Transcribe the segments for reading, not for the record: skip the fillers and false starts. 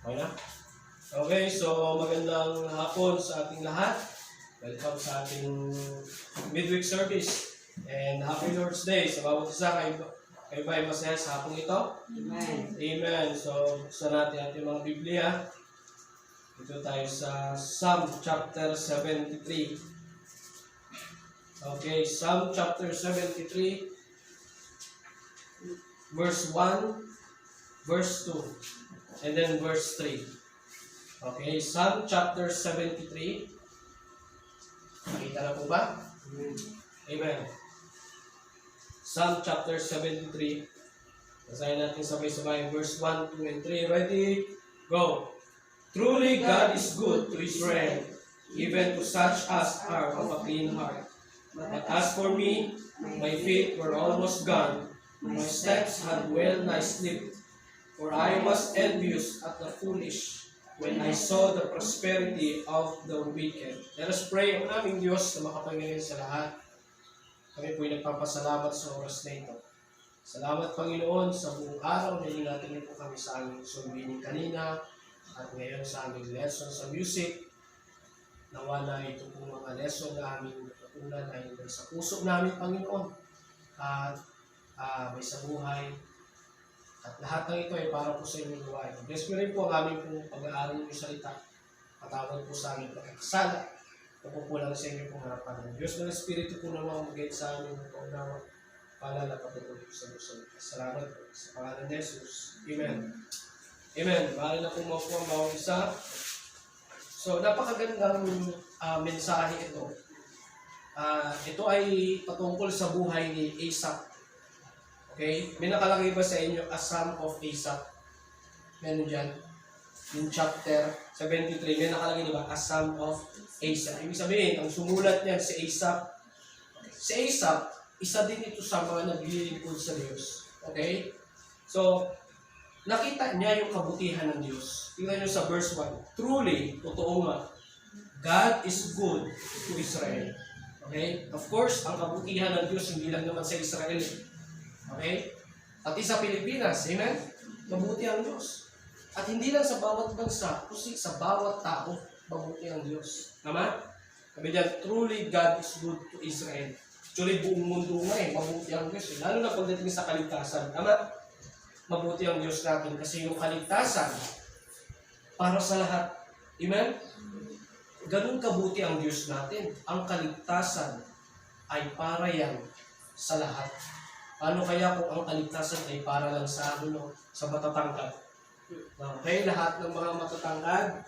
Okay na? Okay, so magandang hapon sa ating lahat. Welcome sa ating midweek service. And happy Lord's Day sa bawat isa. Kayo ba ay masaya sa hapong ito? Amen. Amen. So, buksan natin ating mga Biblia. Dito tayo sa Psalm chapter 73. Okay, Psalm chapter 73, verse 1, verse 2, and then verse 3. Okay, Psalm chapter 73. Nakita na po ba? Amen. Psalm chapter 73. Basahin natin sabay-sabay verse 1, 2, and 3. Ready? Go! Truly God is good to Israel, even to such as are of a clean heart. But as for me, my feet were almost gone, my steps had well nigh slipped, for I was envious at the foolish, when I saw the prosperity of the wicked. Let us pray. Ang aming Diyos na makapangyarihan sa lahat, kami po'y nagpapasalamat sa oras na ito. Salamat, Panginoon, sa buong araw na natin po kami sa aming sumbining kanina at ngayon sa aming lesson sa music. Nawa na ito pong mga lesson na aming natutunan ay may sa puso namin, Panginoon, at may sa buhay. At lahat ng ito ay para po sa inyong gawain. Bless mo rin po ang aming pong pag-aaral ng salita. Patawad po sa aming pagkakasala. Pupulang sa inyong pong harapan ng Diyos ng Espiritu po na mamagay sa aming paunawa. Paalala patuloy po sa Diyos. Salamat po sa pangalan ni Jesus. Amen. Amen. Mahal na po mo po ang bawang isa. So, napakagandang mensahe ito. Ito ay patungkol sa buhay ni Asaph. Okay? May nakalagay ba sa inyo a Psalm of Asaph? Meron dyan. Yung chapter 73, may nakalagay diba? A Psalm of Asaph. Ibig sabihin, ang sumulat niyan si Asaph. Si Asaph, isa din ito sa mga naglilingkod sa Diyos. Okay? So, nakita niya yung kabutihan ng Diyos. Tingnan niyo sa verse 1. Truly, totoo nga, God is good to Israel. Okay? Of course, ang kabutihan ng Diyos hindi lang naman sa Israel. Okay? Pati sa Pilipinas. Amen? Mabuti ang Diyos. At hindi lang sa bawat bansa, kundi sa bawat tao, mabuti ang Diyos. Tama? Sabi diyan, truly God is good to Israel. Actually, buong mundo nga mabuti ang Diyos. Lalo na pagdating sa kaligtasan. Tama? Mabuti ang Diyos natin kasi yung kaligtasan para sa lahat. Amen? Ganun kabuti ang Diyos natin. Ang kaligtasan ay para yan sa lahat. Paano kaya kung ang kaligtasan ay para lang sa sa matatangkad? Okay, lahat ng mga matatangkad,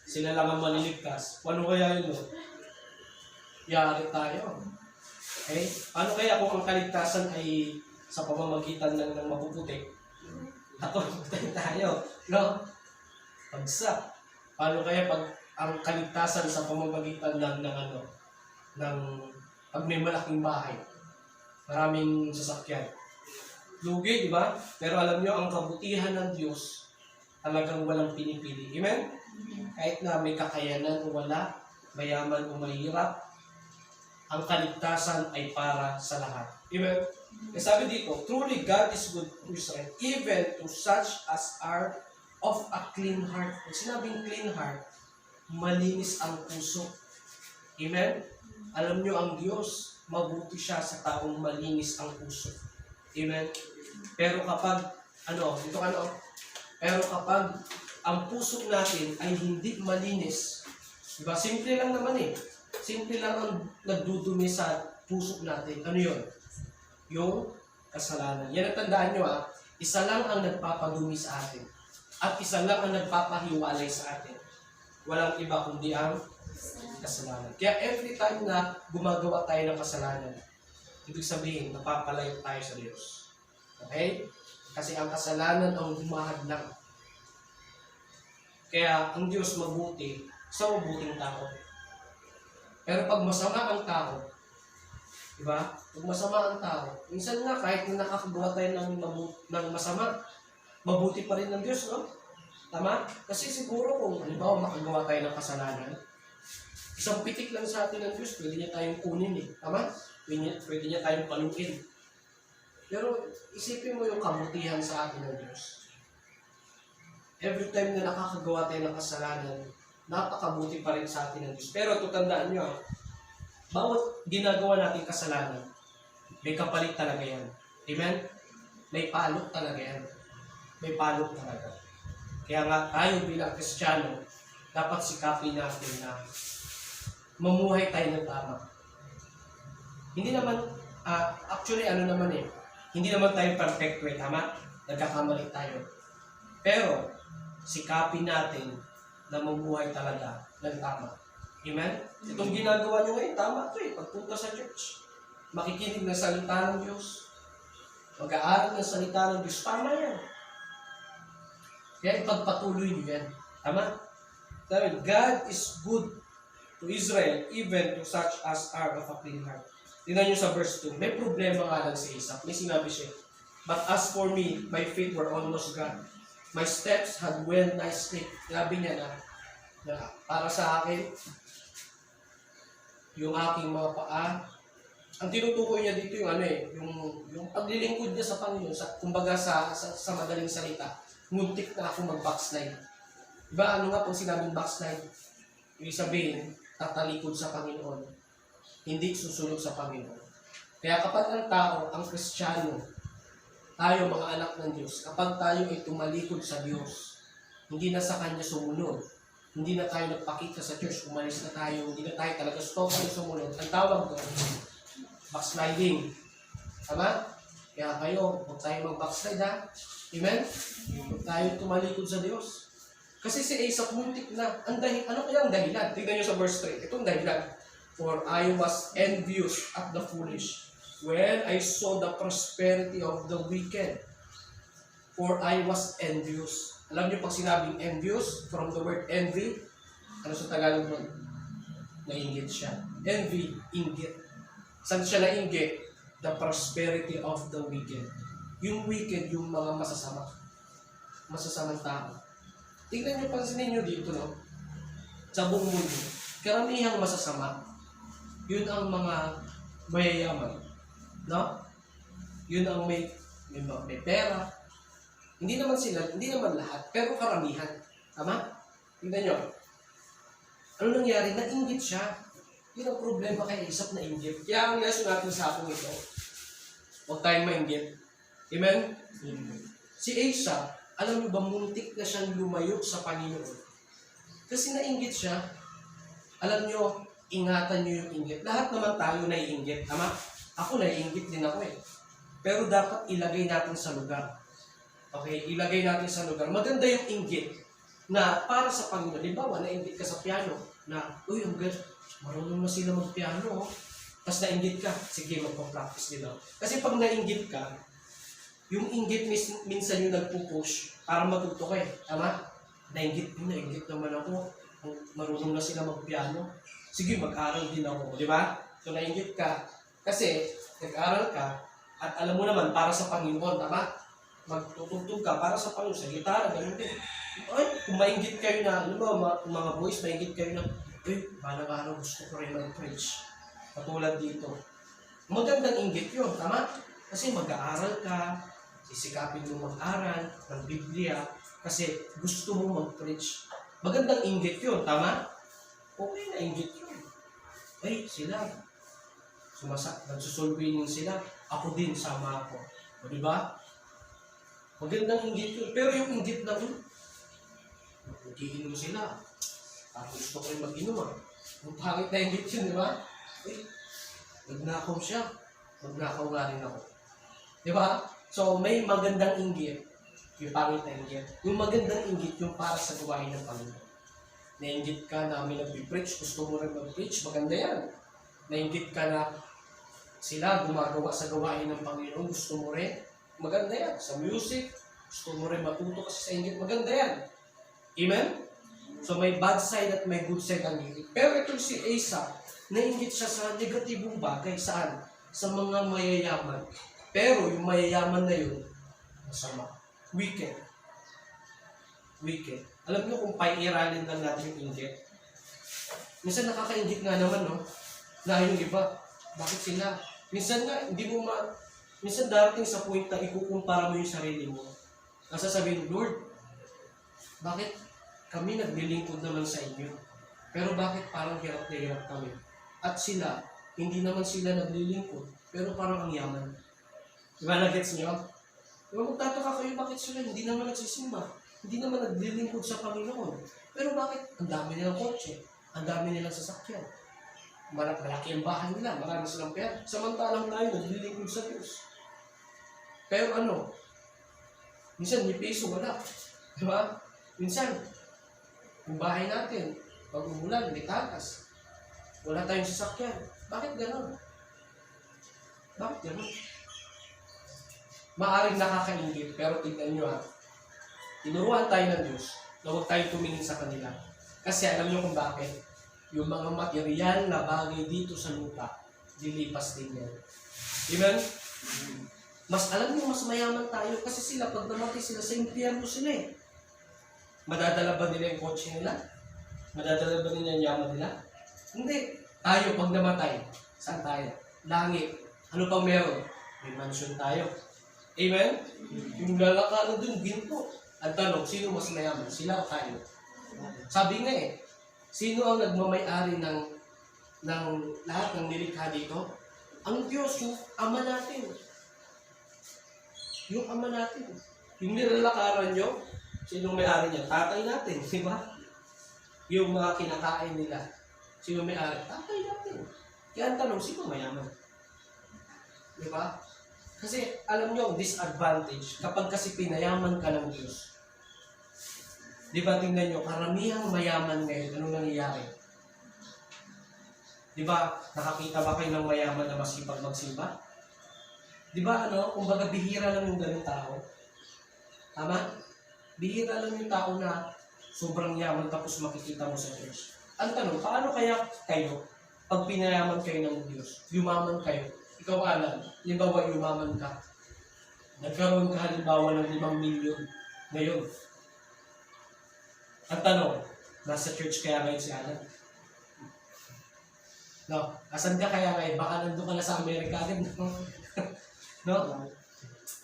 sila lang ang maliligtas. Paano kaya yun? Yari tayo. Okay? Paano kaya kung ang kaligtasan ay sa pamamagitan ng mapuputi? Ako, tayo. No? Pagsak. Paano kaya pag ang kaligtasan sa pamamagitan ng pag may malaking bahay? Maraming sasakyan. Lugi, di ba? Pero alam nyo, ang kabutihan ng Diyos talagang walang pinipili. Amen? Kahit na may kakayanan o wala, mayaman o mahirap, ang kaligtasan ay para sa lahat. Amen? Kasi sabi dito, truly God is good to Israel, even to such as are of a clean heart. Pag sinabing clean heart, malinis ang puso. Amen? Alam nyo, ang Diyos, mabuti siya sa taong malinis ang puso. Amen? Pero kapag, pero kapag ang puso natin ay hindi malinis, diba? Simple lang naman Simple lang ang nagdudumi sa puso natin. Ano yun? Yung kasalanan. Yan ang tandaan nyo isa lang ang nagpapadumi sa atin. At isa lang ang nagpapahiwalay sa atin. Walang iba kundi ang kasalanan. Kaya every time na gumagawa tayo ng kasalanan, ibig sabihin, napapalayo tayo sa Diyos. Okay? Kasi ang kasalanan ang humahadlang. Kaya ang Diyos mabuti sa mabuting tao. Pero pag masama ang tao, diba? Pag masama ang tao, minsan nga kahit na nakakagawa tayo ng masama, mabuti pa rin ng Diyos, no? Tama? Kasi siguro kung halimbawa makagawa tayo ng kasalanan, isang pitik lang sa atin ng Diyos, pwede niya tayong kunin Tama? Pwede niya tayong paluin. Pero isipin mo yung kabutihan sa atin ng Diyos. every time na nakakagawa tayo ng kasalanan, napakabuti pa rin sa atin ng Diyos. Pero tandaan nyo, bawat ginagawa natin kasalanan, may kapalit talaga yan. Amen? May palot talaga yan. May palot talaga. Kaya nga tayo bilang Kristiyano, dapat sikapin natin na mamuhay tayo ng tama. Hindi naman, actually hindi naman tayo perfect way, tama? Nagkakamali tayo. Pero, sikapin natin na mamuhay talaga ng tama. Amen? Itong ginagawa nyo ngayon, tama ito eh. Pagpunta sa church, makikinig ng salita ng Diyos, mag-aaral ng salita ng Diyos, tama yan. Kaya ipagpatuloy nyo yan. Tama? Sabi, God is good to Israel, even to such as are of a clean heart. Tingnan nyo sa verse 2. May problema nga lang si Isaac. May sinabi siya, but as for me, my feet were almost gone. My steps had well nigh slipped. Sabi niya na para sa akin, yung aking mga paa, ang tinutukoy niya dito yung paglilingkod niya sa Panginoon, kumbaga sa madaling salita, nguntik na ako mag-backslide. Diba, ano nga pong sinabing backslide? Ibig sabihin, tatalikod sa Panginoon, hindi susunod sa Panginoon. Kaya kapag ang tao, ang Kristiyano, tayo mga anak ng Diyos, kapag tayo ay tumalikod sa Diyos, hindi na sa Kanya sumunod, hindi na tayo nagpakita sa church, umalis na tayo, hindi na tayo talaga totally sumunod, ang tawag doon, backsliding. Tama? Kaya kayo, huwag tayo mag-backslide ha. Amen? Huwag tayo tumalikod sa Diyos. Kasi si Asa muntik na. Ano kaya ang dahilan? Tignan nyo sa verse 3. Itong dahilan. For I was envious at the foolish when I saw the prosperity of the wicked. For I was envious. Alam nyo pag sinabing envious, from the word envy, ano sa Tagalog nun? Nainggit siya. Envy, inggit. Saan siya nainggit? The prosperity of the wicked. Yung wicked, yung mga masasamang tao. Tingnan nyo, pansinin nyo dito, no? Sa buong mundo, karamihang masasama, yun ang mga mayayaman. No? Yun ang may pera. Hindi naman lahat, pero karamihan. Tama? Tingnan nyo. Ano nangyari? Nainggit siya. Yun ang problema kay Isaac na inggit. Kaya ang lesson natin sa akong ito, huwag tayong mainggit. Amen? Si Asa, alam mo ba, muntik na siyang lumayo sa Panginoon. Kasi nainggit siya. Alam nyo, ingatan nyo yung inggit. Lahat naman tayo naiinggit. Tama? Ako naiinggit din ako eh. Pero dapat ilagay natin sa lugar. Okay? Ilagay natin sa lugar. Maganda yung inggit na para sa Panginoon. Halimbawa, nainggit ka sa piano na, uy, ang ganda. Marunong na sila mag-piano. Tapos nainggit ka, sige, magpa-practice nila. Kasi pag nainggit ka, yung inggit minsan yung nagpo-push para matuto ka eh. Tama? Nainggit naman ako. Marunong na sila mag-piano. Sige, mag-aral din ako. Di ba? So, nainggit ka. Kasi, nag-aral ka, at alam mo naman, para sa Panginoon, tama? Magtutugtog ka para sa Panginoon. Sa gitara, ganun din. Ay, kung maingit kayo na, ano ba, mga boys, maingit kayo na, balang araw gusto ko rin mag-preach. Katulad dito. Magandang inggit yun, tama? Kasi mag-aaral ka, sisikapin mo mag-aral ng Biblia, kasi gusto mo mag-preach. Magandang inggit yun, tama? Okay na inggit yun. Ay, sila. Nagsusulbinin sila. Ako din, sama ako. O diba? Magandang inggit yun. Pero yung inggit na yun, mag-iinom sila. Gusto ko rin mag-inom ah. Ang pangit na inggit yun, di ba? Nagnakaw siya. Magnakaw nga rin ako. Di ba? So, may magandang inggit, yung pangit na inggit. Yung magandang inggit, yung para sa gawain ng Panginoon. Nainggit ka na may nag-preach, gusto mo rin mag-preach, maganda yan. Nainggit ka na sila gumagawa sa gawain ng Panginoon, gusto mo rin, maganda yan. Sa music, gusto mo rin matuto kasi sa inggit, maganda yan. Amen? So may bad side at may good side ang inggit. Pero itong si Asa, nainggit siya sa negatibong bagay. Saan? Sa mga mayayaman. Pero yung mayayaman na yun, masama. Wicked. Wicked. Alam niyo kung pairalin lang natin yung inggit. Minsan nakakainggit nga naman, no? Na yung iba, bakit sila? Minsan nga, minsan darating sa point na ikukumpara mo yung sarili mo. Ang sasabihin, Lord, Bakit kami naglilingkod naman sa inyo? Pero bakit parang hirap na hirap kami? At sila, hindi naman sila naglilingkod, pero parang ang yaman. Diba, nagets nyo? Diba, magtataka kayo bakit sila hindi naman nagsisimba? Hindi naman naglilingkod sa Panginoon. Pero bakit? Ang dami nilang kotse, ang dami nilang sasakyan. Malaki ang bahay nila, marami silang pera. Samantalang tayo naglilingkod sa Diyos. Pero ano? Minsan, may peso, wala. Diba? Minsan, yung bahay natin, pag umulan, may tagas. Wala tayong sasakyan. Bakit gano'n? Bakit gano'n? Maaring nakakaingit, pero tignan nyo ha. Tinuruan tayo ng Diyos na huwag tayong tumingin sa kanila. Kasi alam nyo kung bakit. Yung mga material na bagay dito sa lupa, dilipas din yan. Amen? Mas alam nyo, mas mayaman tayo kasi sila, pag namatay sila sa impyerno sila eh. Madadala ba nila yung kotse nila? Madadala ba nila yung yaman nila? Hindi. Tayo, pag namatay, saan tayo? Langit. Ano pang meron? May mansion tayo. Amen? Yung lalakano dun, ginto. Ang tanong, sino mas mayaman? Sila o tayo? Sabi nga eh, sino ang nagmamay-ari ng lahat ng nilikha dito? Ang Diyos, yung Ama natin. Yung Ama natin. Yung nilalakaran nyo, sinong may-ari niya? Tatay natin, di ba? Yung mga kinakain nila, sino may-ari? Tatay natin. Kaya ang tanong, sino mayaman? Di ba? Kasi alam nyo ang disadvantage kapag kasi pinayaman ka ng Diyos. Di ba tingnan nyo, karamihang mayaman ngayon, anong nangyayari? Di ba nakakita ba kayo ng mayaman na masipag magsimba? Di ba kumbaga bihira lang yung ganung tao? Tama? Bihira lang yung tao na sobrang yaman tapos makikita mo sa church. Ang tanong, paano kaya kayo, pag pinayaman kayo ng Diyos, yumaman kayo, ikaw alam, halimbawa yumaman ka, nagkaroon ka halimbawa ng 5 milyon ngayon. Ang tanong, nasa church kaya ngayon si Alan? No, asan ka kaya ngayon? Baka nandun ka na sa Amerika din. No?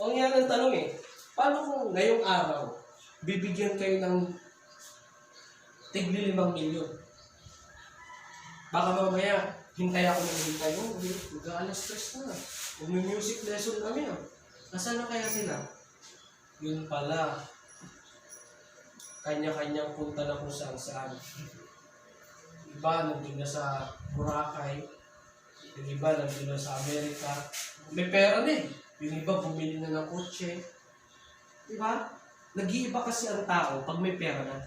O nga ang tanong eh, paano kung ngayong araw, bibigyan kayo ng tigli 5 milyon? Baka mamaya, hintay ako ng hintay. Mag-aalas stress na. Mag-music lesson kami. Nasaan na kaya sila? Yun pala. Kanya-kanyang punta na kung saan-saan. Iba nandun na sa Boracay. Yung iba nandun na sa Amerika. May pera na eh. Yung iba bumili na ng kotse. Diba? Nag-iiba kasi ang tao pag may pera na.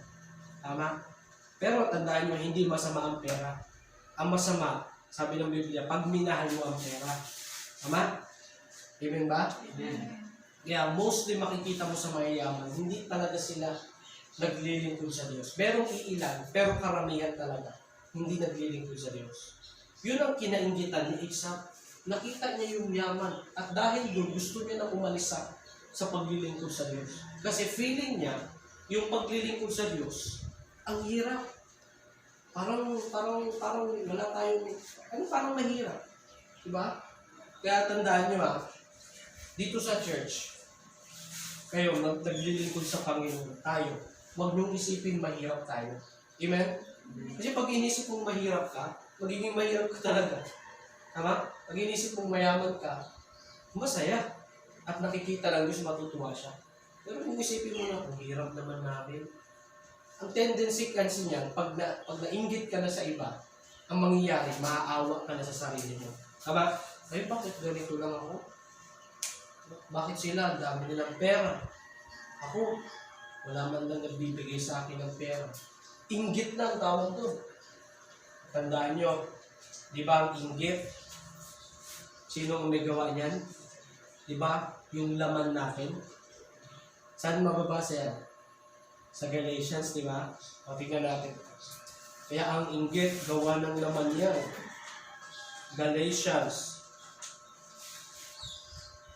Tama? Pero tandaan nyo, hindi masama ang pera. Ang masama, sabi ng Biblia, pag minahal mo ang pera. Tama? Amen ba? Amen. Kaya mostly makikita mo sa mayayaman, hindi talaga sila naglilingkod sa Diyos. Merong iilan, pero karamihan talaga, hindi naglilingkod sa Diyos. Yun ang kinainggitan ni Isaac. Nakita niya yung yaman. At dahil doon, gusto niya na umalis sa paglilingkod sa Diyos. Kasi feeling niya, yung paglilingkod sa Diyos, ang hirap. Parang wala tayong, parang mahirap. Diba? Kaya tandaan nyo dito sa church, kayo, naglilingkod sa Panginoon, tayo, huwag niyong isipin mahirap tayo. Amen? Kasi pag inisip mong mahirap ka, magiging mahirap ka talaga. Tama? Pag inisip mong mayaman ka, masaya. At nakikita lang Diyos, matutuwa siya. Pero kung isipin mo na, ang hirap naman namin. Ang tendency kasi niyan, pag nainggit ka na sa iba, ang mangyayari, maaawa ka na sa sarili mo. Tama? Ay, bakit ganito lang ako? Bakit sila? Ang dami nilang pera. Ako, wala man lang nagbibigay sa akin ng pera. Inggit na ang tawag doon. Tandaan nyo, di ba ang inggit? Sino ang may gawa niyan? Di ba? Yung laman natin. Saan mababasa yan? Sa Galatians, di ba? O, tingnan natin. Kaya ang inggit, gawa ng laman yan. Galatians.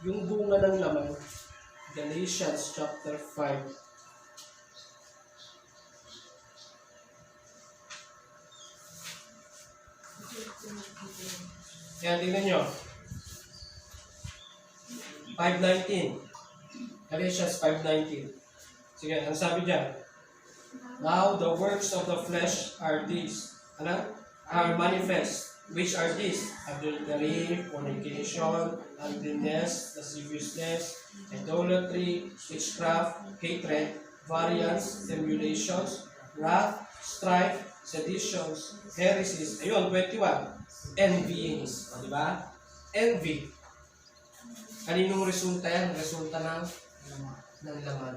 Yung bunga ng laman, Galatians chapter 5. Kaya tingnan nyo. 5:19. Galatians 5:19. Sige, ang sabi dyan, Now the works of the flesh are these. Ano? Are manifest. Which are these? Adultery, fornication, uncleanness, lasciviousness, idolatry, witchcraft, hatred, variance, emulations, wrath, strife, seditions, heresies. Ayun, 21. Envyings. O, di ba? Envy. Kaninong resulta yan? Resulta ng laman.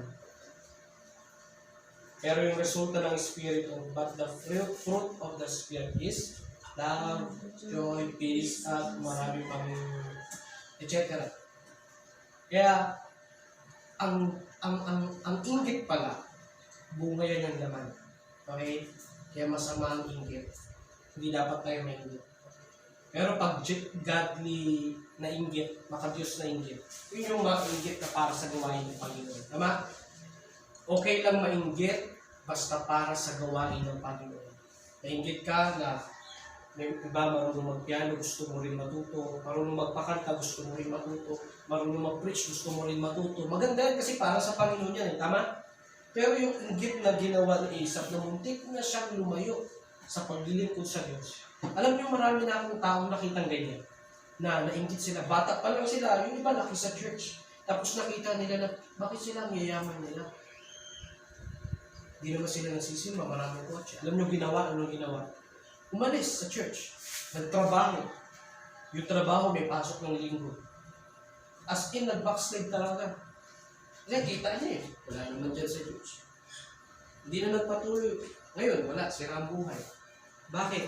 Pero yung resulta ng Espiritu, but the fruit of the Spirit is love, joy, peace, at marami pang etc. Kaya, ang inggit pala, bunga yan ng laman. Okay? Kaya masama ang inggit. Hindi dapat tayo mainggit. Pero pag godly na inggit, maka-Diyos na inggit, yun yung mainggit na para sa gawain ng Panginoon. Tama? Okay lang mainggit basta para sa gawain ng Panginoon. Nainggit ka na may iba marunong magpiano, gusto mo rin matuto. Marunong magpakanta, gusto mo rin matuto. Marunong mag-preach, gusto mo rin matuto. Maganda yan kasi para sa Panginoon yan. Tama? Pero yung inggit na ginawa ni Esau, na muntik na siyang lumayo sa paglilingkod sa Diyos. Alam niyo, marami na akong taong nakitang ganyan. Na nainggit sila. Bata pa lang sila. Yung iba laki sa church. Tapos nakita nila na bakit sila ang yayaman nila. Hindi naman sila nagsisimba, maraming kotse. Alam nyo anong ginawa? Umalis sa church. Nagtrabaho. Yung trabaho may pasok ng linggo. As in, nag-backslide talaga. Kasi kita niya eh. Wala naman dyan sa church. Hindi na nagpatuloy. Ngayon, wala. Sira ang buhay. Bakit?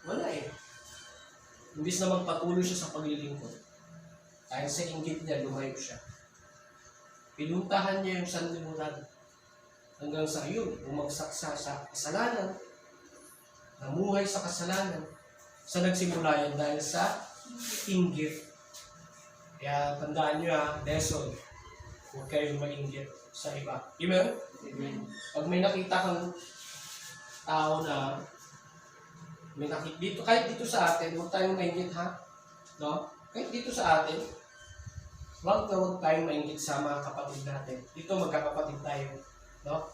Wala eh. Imbis na magpatuloy siya sa paglilingkod. Dahil sa inggit niya, lumayo siya. Pinuntahan niya yung sanlibutan. Hanggang sa yun, bumagsak sa kasalanan, namuhay sa kasalanan, sa nagsimula yan dahil sa inggit. Kaya tandaan nyo lesson, huwag kayong mainggit sa iba. Amen? Amen. Pag may nakita kang tao na may nakita dito, kahit dito sa atin, huwag tayong mainggit ha? No? Kahit dito sa atin, huwag tayong mainggit sa mga kapatid natin. Dito magkakapatid tayo. No?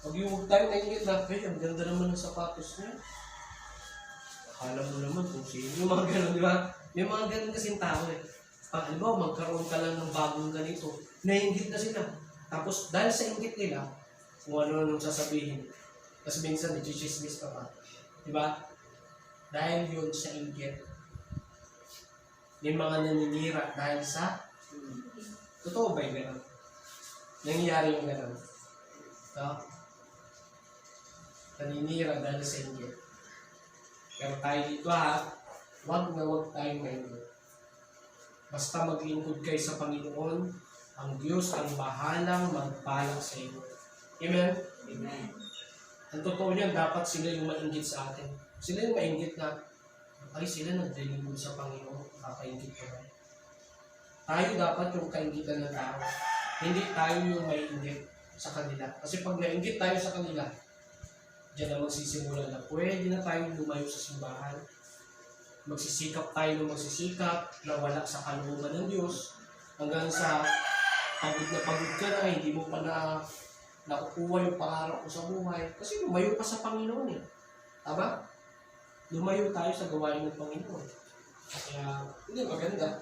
Huwag tayo naingit na, ang ganda naman ng sapatos niya. Akala mo naman kung sino. Yung mga gano'n, di ba? May mga gano'n kasing tao eh. Halimbawa, magkaroon ka lang ng bagong ganito. Nainggit na sila. Tapos, dahil sa inggit nila, kung ano sasabihin. Tapos minsan, nagchichismis ka pa. Di ba? Dahil yun sa inggit. May mga naninira dahil sa totoo ba yung gano'n? Nangyayari yung gano'n. No? Naninira dahil sa inggit. Pero tayo dito huwag tayong mainggit. Basta maglingkod kayo sa Panginoon, ang Diyos ang bahalang magpalak sa inyo. Amen? Amen. Ang totoo niyan, dapat sila yung mainggit sa atin. Sila yung mainggit na, ay sila naglilingkod sa Panginoon, kakainggit ko ba? Tayo dapat yung kainggitan ng tao. Hindi tayo yung mainggit sa kanila. Kasi pag nainggit tayo sa kanila, diyan na magsisimula na pwede na tayong lumayo sa simbahan. Magsisikap tayo ng magsisikap na wala sa kalooban ng Diyos hanggang sa pagod ka na, hindi mo pa nakukuha yung pangarap mo sa buhay. Kasi lumayo ka sa Panginoon eh. Tama? Lumayo tayo sa gawain ng Panginoon. Kaya, hindi maganda.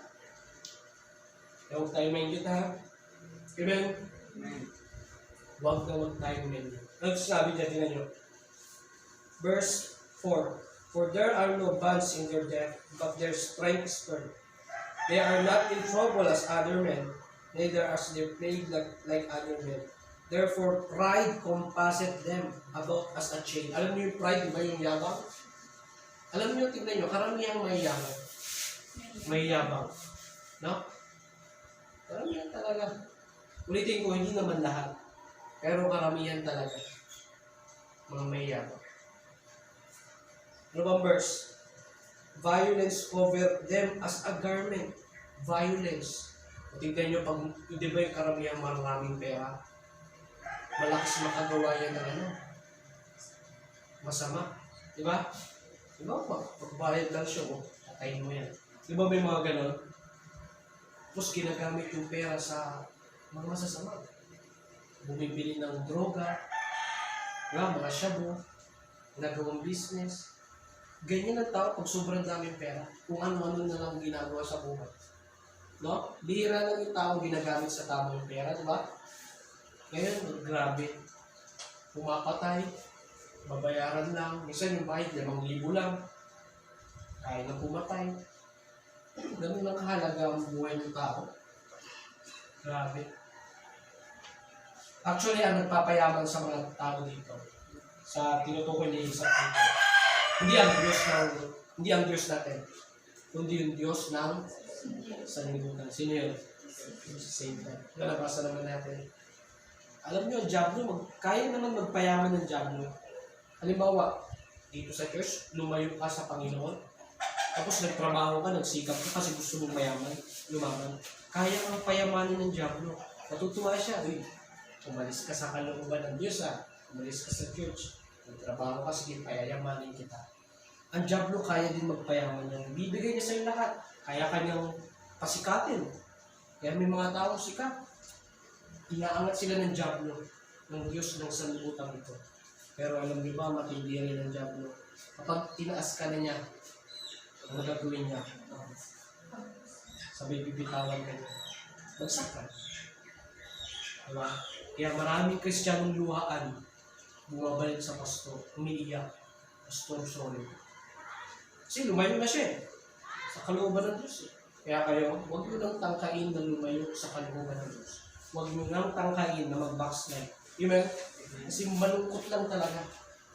Kaya huwag tayo mainggit ha. Amen? Amen. Huwag tayo mainggit. Ano sabi niya, tingnan nyo? Verse 4. For there are no bonds in their death, but their strength is firm. They are not in trouble as other men, neither as they plague like other men. Therefore, pride compasseth them about as a chain. Alam niyo yung pride, di ba yung yabang? Alam niyo, tingnan niyo, karamihang may yabang. May yabang. No? Karamihan talaga. Ulitin ko, hindi naman lahat. Pero karamihan talaga. Mga may yabang. Ano bang verse? Violence over them as a garment. Violence. Tingnan nyo, pag di ba yung karamihan maraming pera, malakas makagawa yan ng masama. Di ba? Di ba? Pagbayad lang siya, patayin mo yan. Di ba may mga ganon? Tapos ginagamit yung pera sa mga masasama. Bumibili ng droga, Mga shabu, nagawang business. Ganyan ang tao pag sobrang daming pera, kung ano-ano na lang ginagawa sa buhay. No? Bihira lang yung tao ginagamit sa tamang pera, di ba? Ngayon, grabe. Pumapatay, babayaran lang. Minsan yung bayad, 5,000 lang. Kaya na pumatay. Ganun lang kahalaga ang buhay ng tao. Grabe. Actually, ang nagpapayaman sa mga tao dito, sa tinutukoy ni Isaac dito, hindi ang Diyos natin, kundi yung Diyos ng sanlibutan. Sino yun? Satan. Nabasa naman natin. Alam nyo, ang Diablo, kaya naman magpayaman ng Diablo. Halimbawa, dito sa church, lumayo ka sa Panginoon, tapos nagtrabaho ka, nagsikap ka kasi gusto mong mayaman, lumaman. Kaya ang payamanin ng Diablo. Natutuwa siya, umalis ka sa kalooban ng Diyos, umalis ka sa church, nagtrabaho ka, sige, payayamanin kita. Ang Diablo kaya din magpayaman yan. Bibigay niya sa'yo lahat. Kaya kanyang pasikatin. Kaya may mga tao sikat. Inaangat sila ng Diablo, ng Diyos ng sanlibutan ito. Pero alam niyo ba, matindi rin ng Diablo. Kapag tinaas ka na niya, ang gagawin niya, sabay bibitawan ka niya. Bagsak ka. Diba? Kaya maraming Kristiyanong luhaan, bumabalik sa pastor, umiiyak, pastor, sorry. Kasi lumayo na siya sa kalooban ng Diyos. Kaya kayo, huwag nyo lang tangkain na lumayo sa kalooban ng Diyos. Huwag nyo lang tangkain na mag-backslide. Amen? Kasi malungkot lang talaga.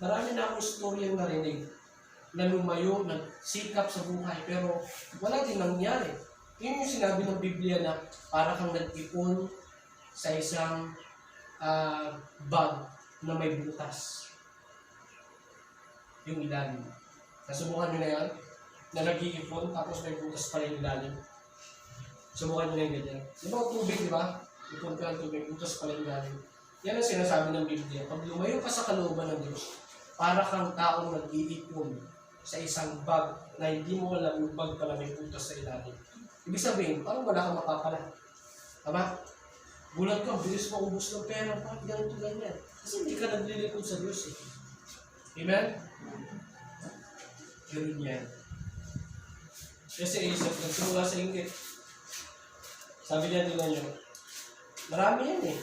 Marami na akong storyang narinig na lumayo, nagsikap sa buhay, pero wala din nangyari. Yun yung sinabi ng Biblia na para kang nag-ipon sa isang bag na may butas. Yung ilalim. Nasubukan nyo na yan? Na nag-iipon, tapos may butas pala yung ilalim. Subukan nyo na yung ganyan. Di ba tubig, di ba? Ipon ka ng tubig, butas pala yung ilalim. Yan ang sinasabi ng Biblia. Pag lumayo ka sa kalooban ng Diyos, para kang taong nag-iipon sa isang bag na hindi mo alam yung bag pala may butas sa ilalim. Ibig sabihin, parang wala kang mapapala. Tama? Gulat ka, bilis maubos ng pera, bakit ganito ganyan? Kasi hindi ka naglilikod sa Diyos eh. Amen? Ganun yan. Kasi Isaac, nagsimula sa inggit. Sabi niya nila nyo, marami yan eh.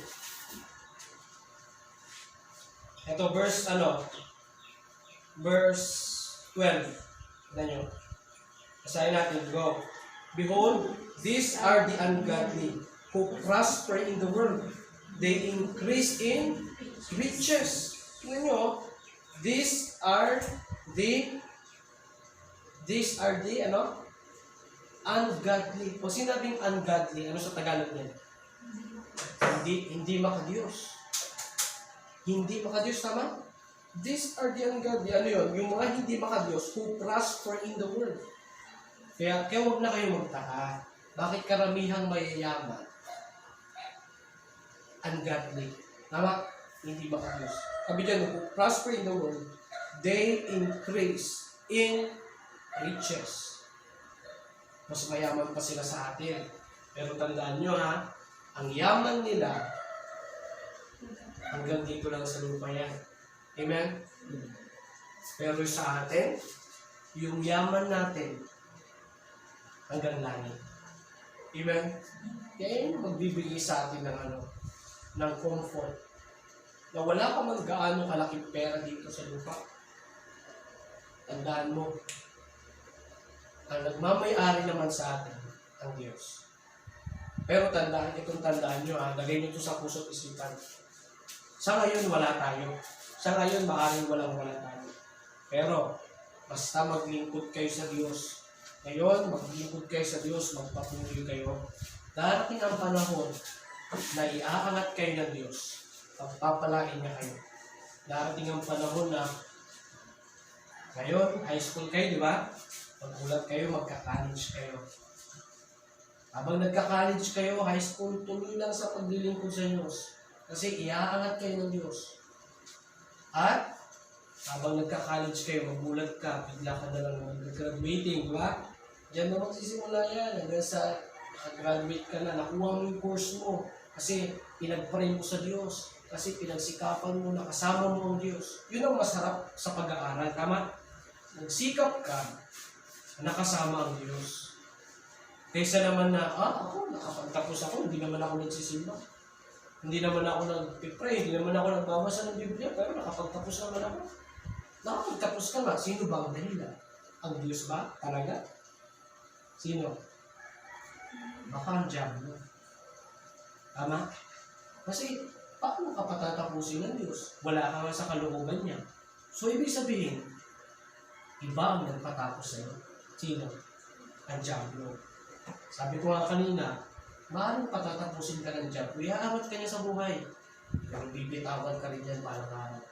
Ito, verse 12. Tignan nyo. Basahin natin, go. Behold, these are the ungodly who prosper in the world. They increase in riches. Tignan nyo, these are the ungodly. Kung sinabing ungodly, ano sa Tagalog niyan? Hindi makadiyos. Hindi makadiyos, tama? These are the ungodly. Ano yun? Yung mga hindi makadiyos who prosper in the world. Kaya huwag na kayo magtaka. Bakit karamihang mayayaman? Ungodly. Tama? Hindi makadiyos. Sabi dyan, who prosper in the world, they increase in riches. Mas mayaman pa sila sa atin. Pero tandaan nyo ang yaman nila, hanggang dito lang sa lupa yan. Amen? Pero sa atin, yung yaman natin, hanggang langit. Amen? Kaya yun magbibigay sa atin ng comfort. Na wala ka man gaano kalaking pera dito sa lupa. Tandaan mo, ang nagmamay-ari naman sa atin, ang Diyos. Pero tandaan nyo, lagay nyo ito sa puso't isipan. Sa ngayon, wala tayo. Sa ngayon, maaaring wala tayo. Pero, basta maglingkod kayo sa Diyos. Ngayon, maglingkod kayo sa Diyos, magpatuloy kayo. Darating ang panahon na iaangat kayo ng Diyos. Pagpapalain niya kayo. Darating ang panahon na ngayon, high school kayo, di ba? Pag-ulat kayo, magka-college kayo. Habang nagka-college kayo, high school, tuloy lang sa paglilingkod sa Diyos. Kasi iaangat kayo ng Diyos. At, habang nagka-college kayo, magulat ka, bigla ka na lang mag-graduating, di ba? Diyan na magsisimula yan. Hanggang sa graduate ka na, nakuha mo yung course mo. Kasi pinag-pray mo sa Diyos. Kasi pinagsikapan mo na kasama mo ang Diyos. Yun ang masarap sa pag-aaral. Tama? Nagsikap ka, nakasama ang Diyos. Kaysa naman na, ako, nakapagtapos ako, hindi naman ako nagsisimba. Hindi naman ako nag-pray, hindi naman ako nagbabasa ng Biblia, pero nakapagtapos naman ako. Nakapagtapos ka nga, sino ba ang dahilan? Ang Diyos ba? Talaga? Sino? Baka ang diablo. Tama? Kasi, paano ka patatapusin ng Diyos? Wala ka nga sa kalooban niya. So, ibig sabihin, iba ang nagpatapos sa'yo. Sino? Ang diablo. Sabi ko nga kanina, maaaring patatapusin ka ng diablo. Iaangat ka niya sa buhay. Pero bibitawan ka rin yan palang araw.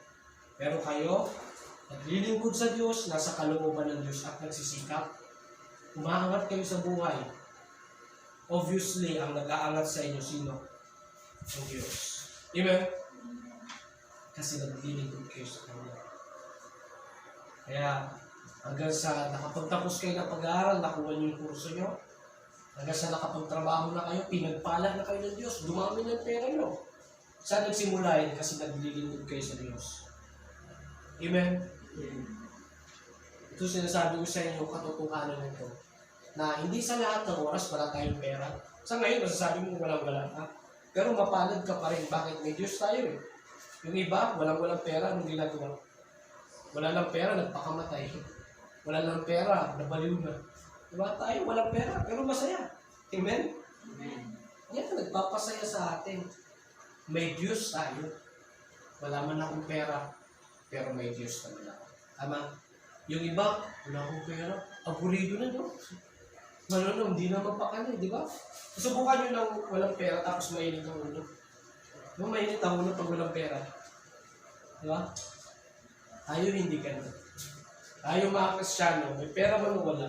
Pero kayo, naglilingkod sa Diyos, nasa kalooban ng Diyos at nagsisikap, umaangat kayo sa buhay. Obviously, ang nag-aangat sa inyo, sino? Ang Diyos. Amen? Kasi naglilingkod kayo sa Kanya. Kaya, hanggang sa nakapagtapos kayo ng pag-aaral, nakuha niyo yung kurso nyo, hanggang sa nakapagtrabaho na kayo, pinagpala na kayo ng Diyos, dumami ng pera nyo. Saan nagsimula yun? Kasi naglilingkod kayo sa Diyos. Amen? Ito sinasabi ko sa inyo, katotohanan nito, na hindi sa lahat ng oras wala tayong pera. Sa ngayon, masasabi mo walang-wala ka. Pero mapalad ka pa rin. Bakit? May Diyos tayo eh. Yung iba, walang-walang pera, anong ginagawa? Wala lang pera, nagpakamatay. Wala lang pera, nabaliw na. Diba tayo, walang pera, pero masaya. Amen? Amen. Yan, nagpapasaya sa atin. May Diyos tayo. Wala man akong pera, pero may Diyos naman ako. Tama? Yung iba, wala akong pera. Aburido na, no? Hindi na mapakali, di ba? Subukan nyo lang walang pera, tapos mainit ang ulo. Yung mainit ang ulo pag walang pera. Di ba? Tayo hindi ganun. Tayo mga Kristyano, may pera man o wala.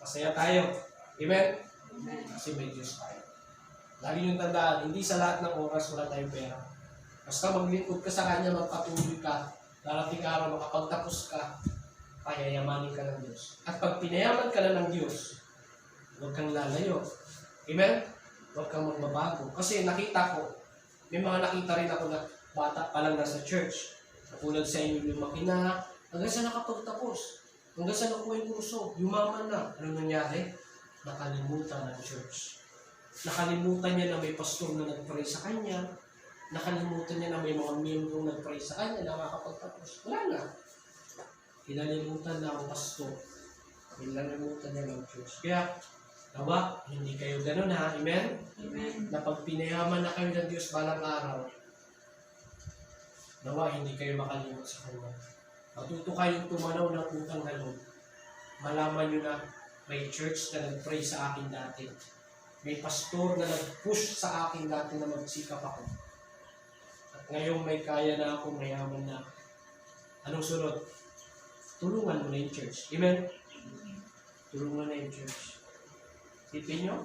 Masaya tayo. Amen? Amen. Kasi may Diyos tayo. Lagi yung tandaan, hindi sa lahat ng oras wala tayong pera. Basta maglingkod ka sa Kanya, magpatuloy ka, darating araw, makapagtapos ka, payayamanin ka ng Diyos. At pag pinayaman ka na ng Diyos, huwag kang lalayo. Amen? Huwag kang magbabago. Kasi nakita ko, may mga nakita rin ako na bata pa lang nasa church. Katulad sa inyo lumaki na, hanggang sa nakapagtapos. Hanggang sa nakuha yung kurso, yumaman na. Ano nangyari? Nakalimutan ng church. Nakalimutan niya na may pastor na nag-pray sa kanya. Nakalimutan niya na may mga miyembro nag-pray sa kanya na makapagtapos. Wala na. Kinalimutan na ang pastor. Kinalimutan niya ng church. Kaya, nawa, hindi kayo ganun ha. Amen? Amen. Na pag pinayaman na kayo ng Diyos balang araw, nawa, hindi kayo makalimot sa Kanya. Matuto kayong tumanaw ng utang na loob. Malaman nyo na may church na nag-pray sa akin dati. May pastor na nag-push sa akin dati na magsikap ako. At ngayon may kaya na ako, mayaman na. Anong sunod? Tulungan mo na yung church. Amen? Tulungan na yung church. Sipin nyo,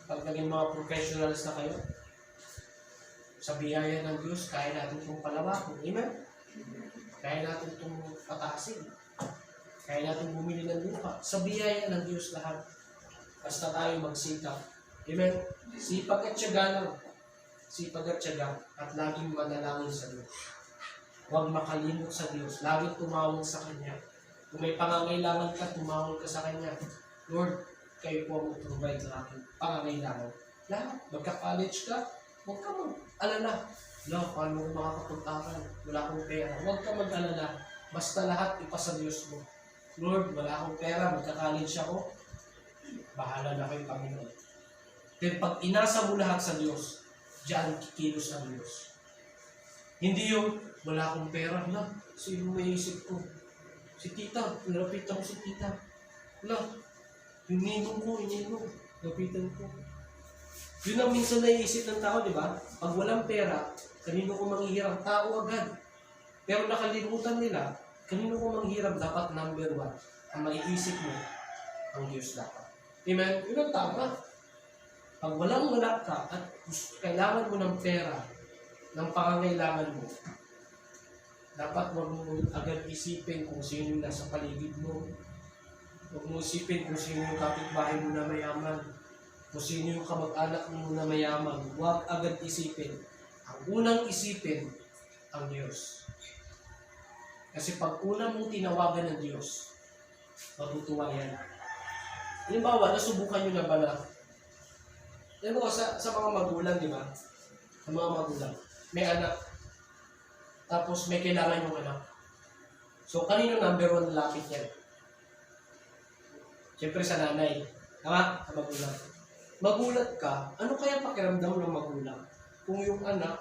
pag naging mga professionals na kayo, sa biyaya ng Diyos, kaya natin itong palawakin. Amen? Kaya natin itong pataasin. Kaya natin bumili ng lupa. Sa biyaya ng Diyos lahat. Basta tayo magsikap. Amen? Sipag at tiyaga lang. Sipag at tiyaga. At laging manalangin sa Diyos. Huwag makalimot sa Diyos. Laging tumawag sa Kanya. Kung may pangangailangan ka, tumawag ka sa Kanya. Lord, kayo po ang mag-provide sa akin. Pangangailangan. Lahat. Magka-college ka, huwag ka mag-alala. Paano ko makakapag-aral? Wala akong pera. Huwag ka mag-alala. Basta lahat ipasa Diyos mo. Lord, wala akong pera, magka-college ako. Bahala na kayo, Panginoon. Then pag inasa mo lahat sa Diyos, diyan kikilos ang Diyos. Hindi yung, wala akong pera. Sino may isip ko? Si tita, nilapitan ko si tita. Yung ninong ko, lapitan ko. Yun ang minsan naiisip ng tao, di ba? Pag walang pera, kanino ko manghihiram? Tao agad. Pero nakalimutan nila, kanino ko manghihiram? Dapat number 1. Ang maiisip mo, ang Diyos dapat. Amen? Yun ang tama. Pag walang-wala ka at kailangan mo ng pera, ng pangangailangan mo, dapat wag mo agad isipin kung sino yung nasa paligid mo. Huwag mo isipin kung sino yung kapitbahay mo na mayaman. Kung sino yung kamag-anak mo na mayaman. Huwag agad isipin ang unang isipin ang Diyos. Kasi pag una mong tinawagan ng Diyos, matutuwa yan. Halimbawa, nasubukan nyo na ba na, sa mga magulang, di ba? Sa mga magulang, may anak, tapos may kailangan yung anak. So, kanino number 1 lapit yan? Siyempre sa nanay. Tama? Sa magulang. Magulat ka, ano kaya pakiramdam ng magulang kung yung anak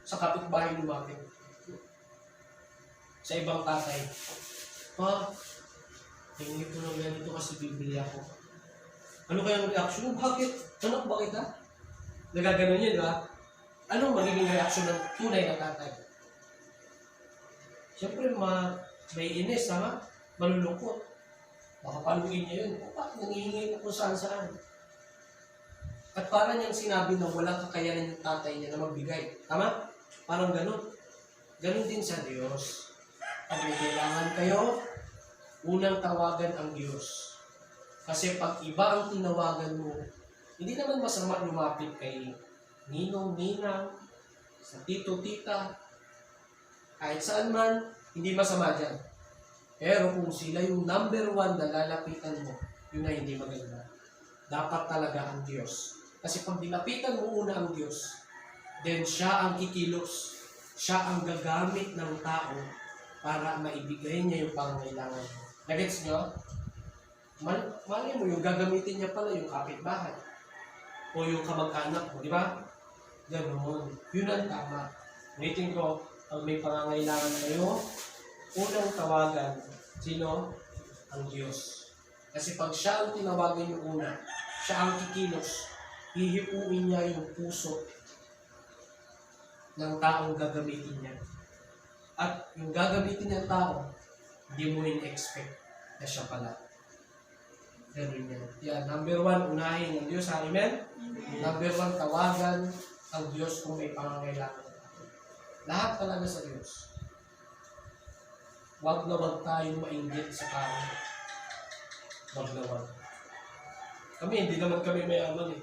sa kapitbahay lumapit? Sa ibang tatay. Pa, hingi ko ng ganito kasi bibili ako. Ano kaya ang reaksyon? Bakit? Anak ba kita? Nagaganon yun, ba? Anong magiging reaksyon ng tunay na tatay? Siyempre, may inis, tama? Malulungkot. Baka paluin niya yun. Bakit nangihingi ko kung saan-saan? At parang niyang sinabi na walang kakayanan yung tatay niya na magbigay. Tama? Parang ganon. Ganon din sa Diyos. Pag may kailangan kayo, unang tawagan ang Diyos. Kasi pag iba ang tinawagan mo, hindi naman masama lumapit kay ninong, ninang, sa tito, tita, kahit saan man, hindi masama dyan. Pero kung sila yung number 1 na lalapitan mo, yun na hindi maganda. Dapat talaga ang Diyos. Kasi pag nilapitan mo una ang Diyos, then siya ang kikilos, siya ang gagamit ng tao para maibigay niya yung pangangailangan mo. Nagets nyo? Mali mo, yung gagamitin niya pala yung kapitbahay o yung kamag-anak mo, di ba? Ganoon. Yun ang tama. Ulitin ko, pag may pangangailangan kayo, unang tawagan, sino? Ang Diyos. Kasi pag siya ang tinawagan yung una, siya ang kikilos, hihipuin niya yung puso ng taong gagamitin niya. At yung gagamitin ng tao, hindi mo in-expect na siya pala. Ganun yan. Yan, number 1, unahin ng Diyos. Amen? Number 1, tawagan ang Diyos kung may pangangailangan. Lahat talaga sa Diyos. Wag na wag tayong mainggit sa tao. Wag na wag. Kami, hindi naman kami mayaman eh.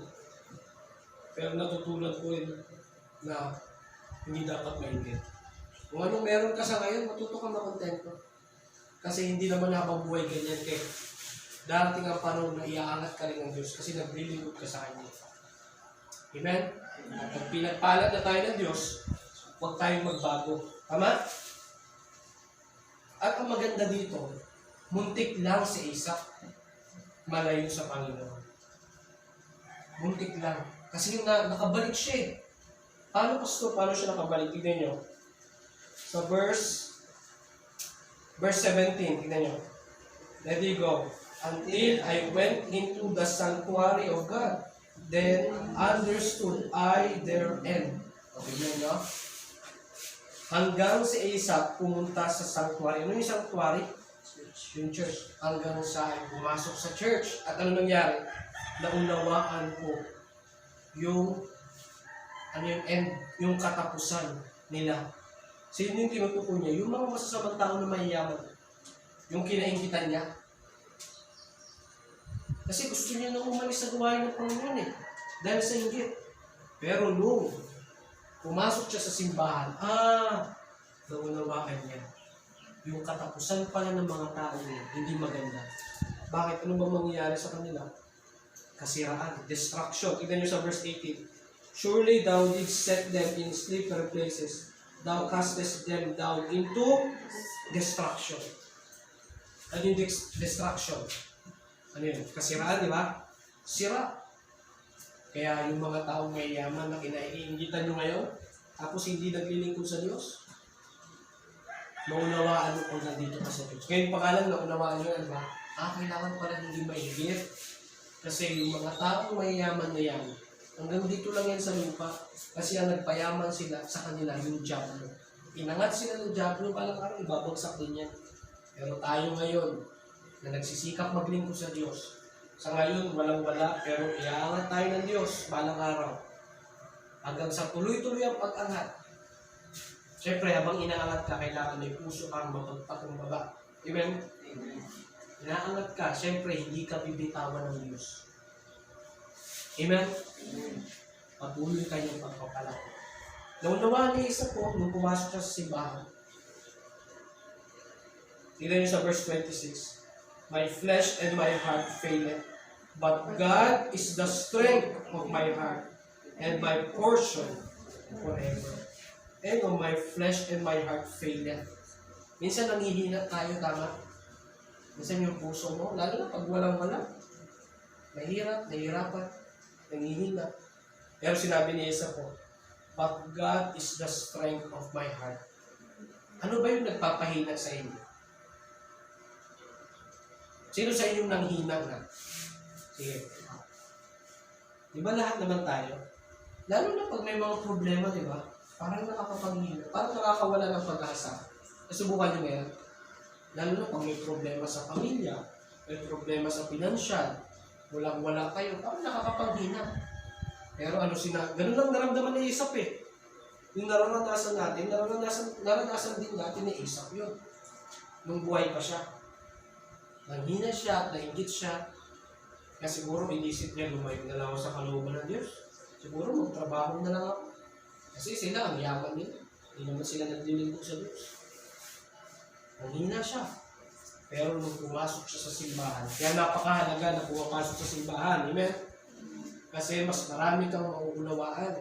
Pero natutunan ko rin na hindi dapat mainggit. Kung anong meron ka sa ngayon, matuto kang makontento. Kasi hindi naman habang buhay ganyan kaya darating ang panahon na iaangat ka rin ng Diyos kasi naglilingkod ka sa Kanya. Amen? At pag pinagpalad na tayo ng Diyos, huwag tayong magbago. Tama? At ang maganda dito, muntik lang si Isaac malayo sa Panginoon. Muntik lang. Kasi yung nakabalik siya eh. Paano siya nakabalik? Tignan nyo. Sa verse 17, tignan nyo. Let it go. Until I went into the sanctuary of God, then understood I their end. Okay, tignan nyo. Hanggang si Isaac pumunta sa sanctuary. Ano yung sanctuary? Yung church. Hanggang sa pumasok sa church. At ano nangyari? Naunawaan ko yung end, yung katapusan nila. Sino yung tinutukoy niya? Yung mga masasamang tao na mayayaman. Yung kinainggitan niya. Kasi gusto niya nang umalis sa gawain ng Panginoon eh. Dahil sa inggit. Pero nung pumasok siya sa simbahan, naunawaan niya. Yung katapusan pala ng mga tao niya, hindi maganda. Bakit? Ano bang mangyayari sa kanila? Kasiraan, destruction. Tignan niyo sa verse 18. Surely thou didst set them in slippery places. Thou castest them down into destruction. Ano yung destruction? Ano yun? Kasiraan, di ba? Sira. Kaya yung mga taong may yaman na kinaiingitan nyo ngayon, tapos hindi naglilingkod sa Diyos, maunawaan mo kung nandito ka sa Diyos. Ngayon pa nga lang, naunawaan nyo, ano ba? Kailangan pala hindi maigit. Kasi yung mga taong may yaman na yan, hanggang dito lang yan sa lupa. Kasi ang nagpayaman sila sa kanila, yung Diablo. Inangat sila ng Diablo, palang araw, ibabagsak din yan. Pero tayo ngayon, na nagsisikap maglingkod sa Diyos, sa ngayon, walang-wala, pero iaangat tayo ng Diyos, balang araw. Hanggang sa tuloy-tuloy ang pag-angat. Siyempre, habang inaangat ka, kailangan may puso kang mapagpakumbaba. Amen? Inaangat ka, siyempre, hindi ka bibitawan ng Diyos. Amen? Patuloy kayong pagpapalaki. Naunawaan ni Isa po, nung pumasok siya sa simbahan. Tignan niyo sa verse 26. My flesh and my heart faileth, but God is the strength of my heart and my portion forever. And my flesh and my heart faileth. Minsan nanghihina tayo, tama? Minsan yung puso mo, lalo na pag walang-wala. Nahihirapan, nanghihina. Pero sinabi ni Isa po, but God is the strength of my heart. Ano ba yung nagpapahina sa inyo? Sino sa inyong nanghina na? Sige. Di ba lahat naman tayo? Lalo na pag may mga problema, di ba? Parang nakakapaghina. Parang nakakawala ng pag-asa. Nasubukan nyo ngayon? Lalo na pag may problema sa pamilya, may problema sa pinansyal, walang-wala kayo, parang nakakapaghina. Pero ganun lang naramdaman ni Isap eh. Yung naranasan natin, naranasan din natin ni Isap yun. Nung buhay pa siya. Nanghina siya at nainggit siya. Kaya siguro inisip niya, lumayo na lang ako sa kalooban ng Diyos. Siguro magtrabaho na lang ako. Kasi sila, ang yaman nila. Hindi naman sila naglilingkod sa Diyos. Nanghina siya. Pero nung pumasok siya sa simbahan, kaya napakahalaga na pumapasok sa simbahan. Amen? Kasi mas marami kang mauunawaan.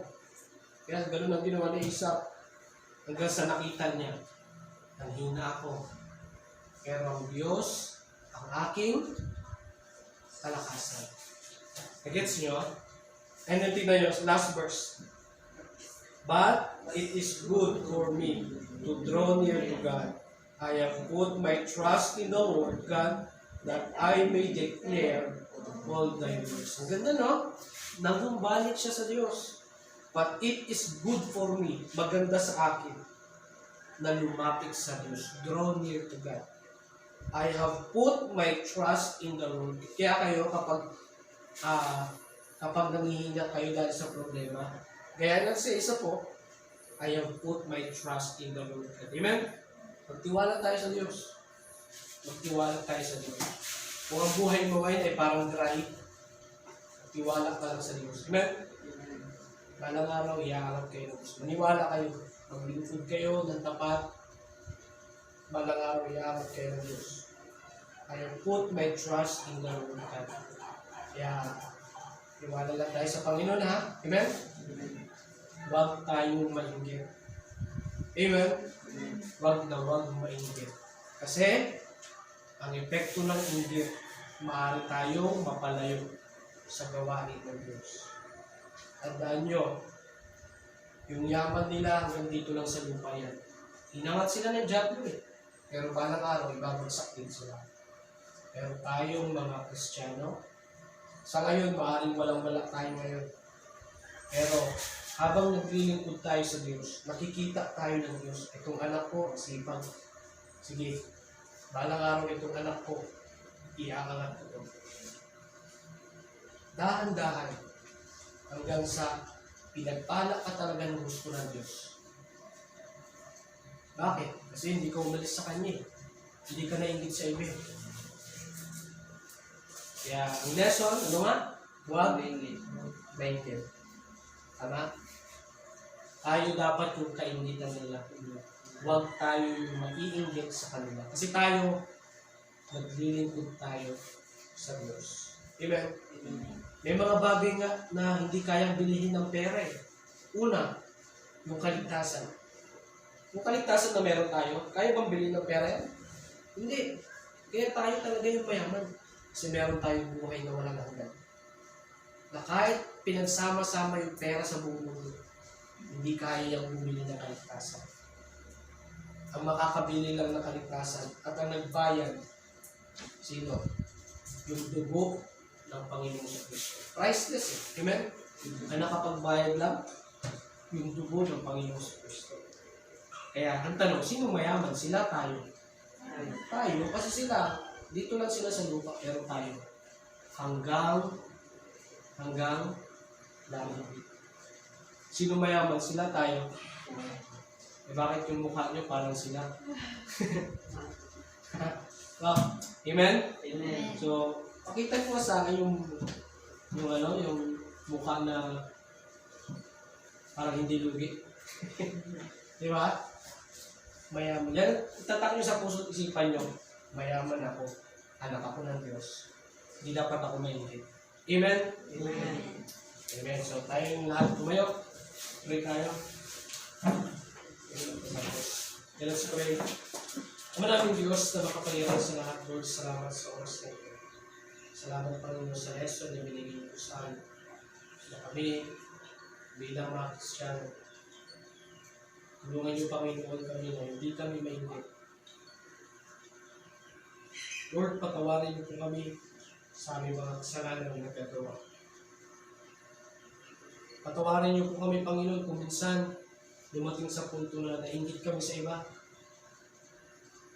Kaya ganoon ang ginawa ni Isaac. Hanggang sa nakita niya, nanghina ako. Pero ang Diyos, ang aking kalakasan. Nagets nyo? And then tignan nyo, last verse. But it is good for me to draw near to God. I have put my trust in the Lord God that I may declare all thy works. Ang ganda, no? Nangumbalik siya sa Diyos. But it is good for me, maganda sa akin, na lumapit sa Diyos. Draw near to God. I have put my trust in the Lord. Kaya kayo kapag nangihinga kayo dahil sa problema, kaya nga sa isa po, I have put my trust in the Lord God. Amen? Magtiwala tayo sa Diyos. Magtiwala tayo sa Diyos. Kung ang buhay mo ngayon ay parang dry, magtiwala ka lang sa Diyos. Amen? Balang araw, iyaharap kayo ng Diyos. Maniwala kayo. Maglingkod kayo ng tapat. Balang araw, iyaharap kayo ng Diyos. I have put my trust in the Lord God. Kaya, tiwala lang tayo sa Panginoon, ha? Amen? Huwag tayong mainggit. Amen? Huwag mainggit. Kasi, ang epekto ng inggit, maaari tayong mapalayo sa gawain ng Diyos. Tandaan nyo, yung yaman nila hanggang dito lang sa lupa yan. Hinangat sila ng diablo eh. Pero balang araw, ibabagsak din sila. Pero tayong mga Kristiyano, sa ngayon, maaaring walang-wala tayo ngayon. Pero, habang naglilingkod tayo sa Diyos, nakikita tayo ng Diyos. Itong anak ko, sipag. Sige, balang araw itong anak ko, iaangat ko ito. Dahan-dahan, hanggang sa pinagpala ka talaga ng gusto ng Diyos. Bakit? Kasi hindi ka umalis sa Kanya. Hindi ka nainggit sa iba. Kaya, ang lesson, ano nga? Huwag mainggit. Tama? Tayo dapat yung kaingitan nila. Huwag tayo yung maiinggit sa kanila. Kasi tayo, naglilingkod tayo sa Diyos. Amen? May mga bagay nga na hindi kayang bilihin ng pera eh. Una, yung kaligtasan. Yung kaligtasan na meron tayo, kaya bang bilhin ng pera yan? Hindi. Kaya tayo talaga yung mayaman. Kasi meron tayong buhay na walang hanggan. Na kahit pinagsama-sama yung pera sa buong mundo, hindi kaya yung bumili ng kaligtasan. Ang makakabili lang ng kaligtasan at ang nagbayad, sino? Yung dugo ng Panginoong Kristo. Priceless eh. Amen? Ang nakapagbayad lang, yung dugo ng Panginoong Kristo. Kaya ang tanong, sino mayaman? Sila, tayo? Tayo, kasi sila, dito lang sila sa lupa, pero tayo. Hanggang langit. Sino mayaman? Sila, tayo. Eh, bakit yung mukha nyo parang sila? Wow. Amen? Amen. So, pakita ko sa akin yung mukha na parang hindi lugi. Di ba? Mayaman. Yan, itatak nyo sa puso't isipan nyo. Mayaman ako. Anak ako ng Diyos. Hindi dapat ako maingit. Amen? Amen. Amen. So, tayong lahat tumayo. Pray tayo. Let's pray. Maraming Diyos na makapangyarihan sa lahat, Lord. Salamat sa oras na ito. Salamat, Panginoon, sa lesson na binigay niyo sa amin. Na kami, bilang mga Kristiyano, tulungan niyo, Panginoon, kami na hindi kami mainggit. Lord, patawarin niyo po kami sa aming mga kasalanan na nagkagawa. Patawarin niyo po kami, Panginoon, kung minsan dumating sa punto na nainggit kami sa iba.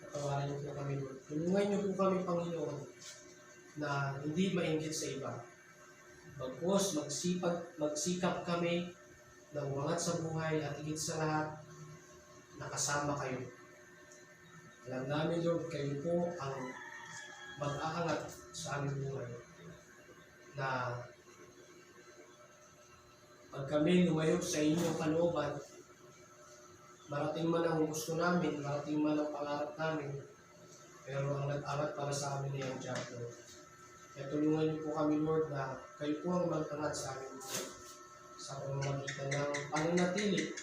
Patawarin niyo po kami, Lord. Tulungan niyo po kami, Panginoon, na hindi mainggit sa iba. Bagkus, magsikap kami na umangat sa buhay at higit sa lahat, nakasama kayo. Alam namin, Lord, kayo po ang mag-aangat sa aming buhay. Na pag kami lumayo sa inyong kalooban, marating man ang gusto namin, marating man ang pangarap namin, pero ang nag-angat para sa amin ay ang Diyos, Lord. Kaya tulungan niyo po kami, Lord, na kayo po ang mag-angat sa aming buhay. Sa pamamagitan ng pananatili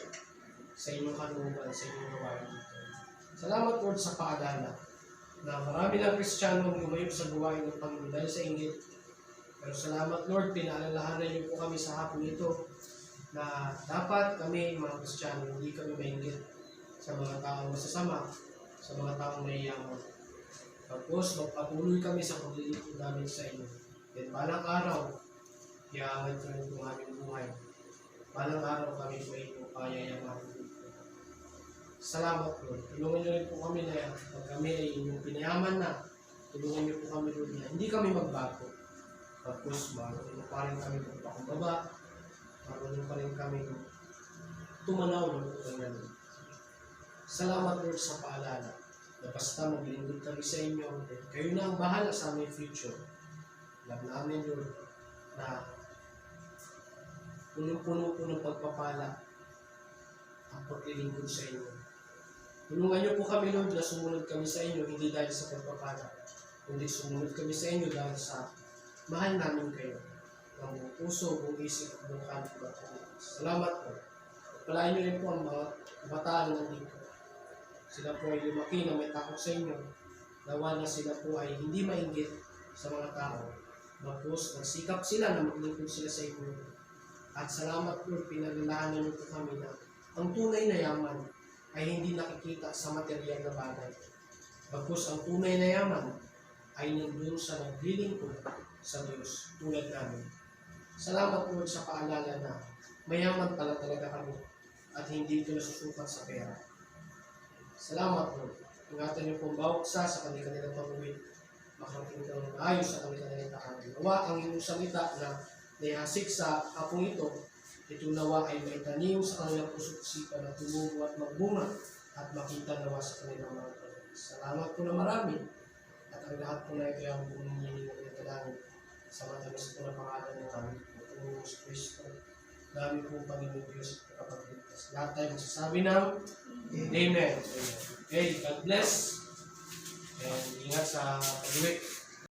sa inyong kalooban, sa inyong gawain dito. Salamat, Lord, sa paalala na marami ng Kristiyano ang lumayo sa gawain ng Panginoon dahil sa inggit. Pero salamat, Lord, pinaalalahanan niyo po kami sa hapon ito na dapat kami, mga Kristiyano, hindi kami mainggit sa mga taong masasama, sa mga taong mayayaman. Tapos, magpatuloy kami sa paglilingkod namin sa inyo. Then, balang araw, iaangat kami po ang aming buhay. Balang araw kami po ito payayaman. Salamat, Lord. Tulungan niyo rin po kami na pag kami ay inyong pinayaman na, tulungan niyo po kami, Lord, na hindi kami magbago. Tapos, marunong pa rin kami pagpakumbaba, marunong pa rin kami tumanaw ng utangan. Salamat, Lord, sa paalala na basta maglingkod kami sa inyo, kayo na ang bahala sa aming future. Alam namin, Lord, na punong-puno po ng pagpapala ang paglilingkod sa inyo. Tulungan niyo po kami, Lord, na sumunod kami sa inyo, hindi dahil sa pagpapala, kundi sumunod kami sa inyo dahil sa mahal namin kayo. Ng buong puso, buong isip, buong kalip. Salamat po. Palain niyo rin po ang mga kabataan nandito. Sila po ay lumaki na may takot sa inyo. Nawa na sila po ay hindi mainggit sa mga tao. Bagkus, nagsikap sila na maglingkod sila sa inyo. At salamat po, pinalalahanan niyo po kami na ang tunay na yaman ay hindi nakikita sa material na bagay. Bagkus, ang tunay na yaman ay nandun sa naglilingkod sa Diyos tulad namin. Salamat po sa paalala na mayaman pala talaga kami at hindi ito nasusukat sa pera. Salamat po. Ingatan niyo po bawat isa sa kanilang pag-uwi. Makarating ka ng ayos sa kanilang tahanan. Nawa ang inyong salita na naihasik sa hapong ito nawa ay maitanim sa kanilang puso't isipan na tumubo at magbunga at makita nawa sa kanilang mga pag-uwi. Salamat po na marami at ang lahat po na ito ang buong ninyo ng italangin sa matamis po na pangalan ng kami. Pagpungo sa Kristo. Dami po Panginoon Diyos kapagligtas. Lahat tayo magsasabi ng Amen. Okay, God bless. And ingat sa pag-uwi.